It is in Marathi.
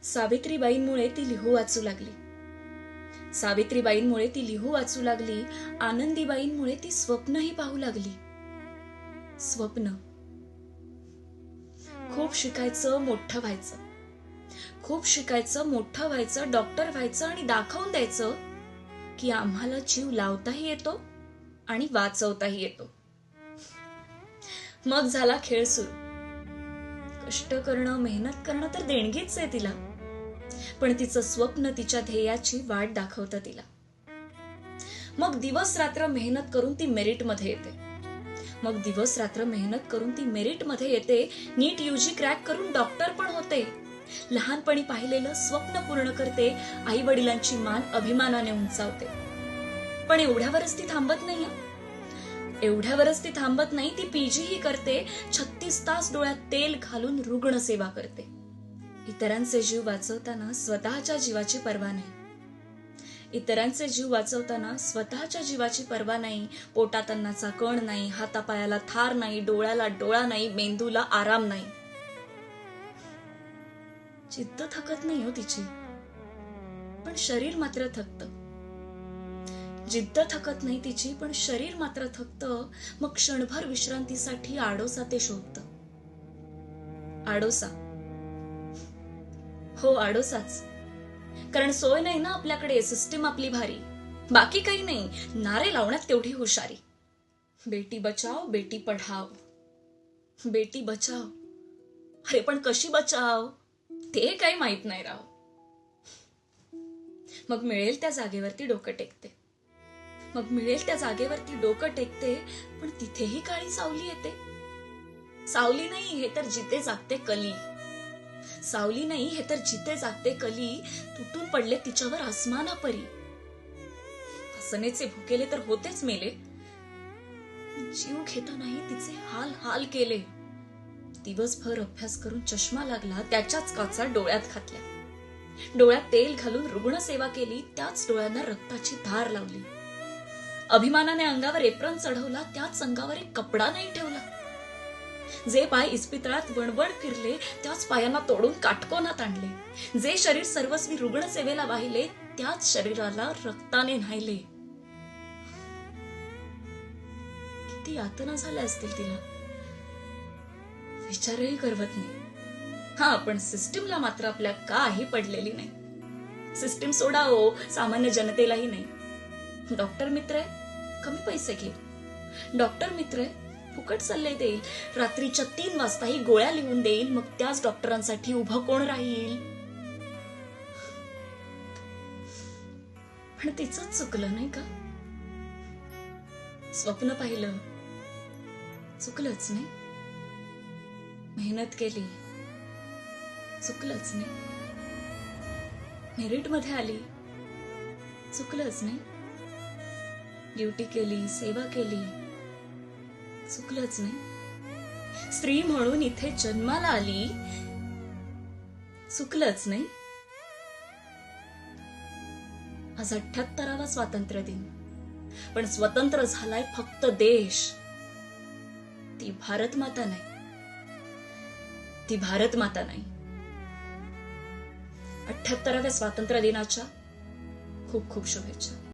सावित्रीबाईंमुळे ती लिहू वाचू लागली. सावित्रीबाईंमुळे ती लिहू वाचू लागली. आनंदीबाईंमुळे ती स्वप्नही पाहू लागली. स्वप्न. खूप शिकायचं, मोठं व्हायचं. खूप शिकायचं, मोठं व्हायचं, डॉक्टर व्हायचं आणि दाखवून द्यायचं की आम्हाला जीव लावताही येतो आणि वाचवताही येतो. मग झाला खेळ सुरू. कष्ट करणं, मेहनत करणं तर देणगीच आहे तिला. पण तिचं स्वप्न, तिच्या ध्येयाची वाट दाखवतं तिला. मग दिवस रात्र मेहनत करून ती मेरिट मध्ये येते. मग दिवस रात्र मेहनत करून ती मेरिट मध्ये येते. नीट यूजी क्रॅक करून डॉक्टर पण होते. लहानपणी पाहिलेलं स्वप्न पूर्ण करते. आई वडिलांची मान अभिमानाने उंचावते. पण एवढ्यावरच ती थांबत नाही. एवढ्यावरच ती थांबत नाही. ती पीजी ही करते. 36 तास डोळ्यात तेल घालून रुग्ण सेवा करते. इतरांचे जीव वाचवताना स्वतःच्या जीवाची पर्वा नाही. इतरांचे जीव वाचवताना स्वतःच्या जीवाची पर्वा नाही. पोटात अन्नाचा कण नाही, हातापायाला थार नाही, डोळ्याला डोळा नाही, मेंदूला आराम नाही. जिद्द थकत नाही हो तिची, पण शरीर मात्र थकतं. जिद्द थकत नाही तिची, पण शरीर मात्र थकतं. मग क्षणभर विश्रांतीसाठी आडोसा ते शोधतं. आडोसा. हो, आडोसाच. कारण सोय नाही ना आपल्याकडे. सिस्टीम आपली भारी. बाकी काही नाही, नारे लावण्यात तेवढी हुशारी. बेटी बचाओ, बेटी पढाओ. बेटी बचाओ. अरे पण कशी बचाव ते काही माहित नाही राव. मग मिळेल त्या जागेवरती डोकं टेकते. मग मिळेल त्या जागेवरती डोकं टेकते. पण तिथेही काळी सावली येते. सावली नाही, हे तर जिथे जागते कली. सावली नाही, हे तर जिथे जागते कली. तुटून पडले तिच्यावर आसमाना परी. हसनेचे भुकेले तर होतेच मेले. जीव घेतानाही तिचे हाल हाल केले. दिवसभर अभ्यास करून चष्मा लागला. त्याच्याच काचा डोळ्यात घातल्या. डोळ्यात तेल घालून रुग्ण सेवा केली. त्याच डोळ्यांना रक्ताची धार लावली. अभिमानाने अंगावर एप्रन चढवला. त्याच अंगावर एक कपडा नाही ठेवला. जे पाय इस्पितळात वणवण फिरले, त्याच पायांना तोडून काटकोनात आणले. जे शरीर सर्वस्वी रुग्ण सेवेला वाहिले, त्याच शरीराला रक्ताने न्हायले. किती यातना झाल्या असतील तिला, विचारही करवत नाही. हा, पण सिस्टीमला मात्र आपल्या काही पडलेली नाही. सिस्टीम सोडा हो, सामान्य जनतेलाही नाही. डॉक्टर मित्र आहे, कमी पैसे घे. डॉक्टर मित्र आहे, फुकट सल्ले देईल. रात्रीच्या 3 वाजताही गोळ्या लिहून देईल. मग त्याच डॉक्टरांसाठी उभं कोण राहील? पण तिचंच चुकलं नाही का? स्वप्न पाहिलं, चुकलंच नाही. मेहनत केली, चुकलंच नाही. मेरिट मध्ये आली, चुकलंच नाही. ड्युटी केली, सेवा केली, चुकलंच नाही. स्त्री म्हणून इथे जन्माला आली, चुकलंच नाही. आज 78वा स्वातंत्र्य दिन. पण स्वतंत्र झालाय फक्त देश. ती भारत माता नाही. ती भारत माता नाही. 78व्या स्वातंत्र्य दिनाच्या खूप खूप शुभेच्छा.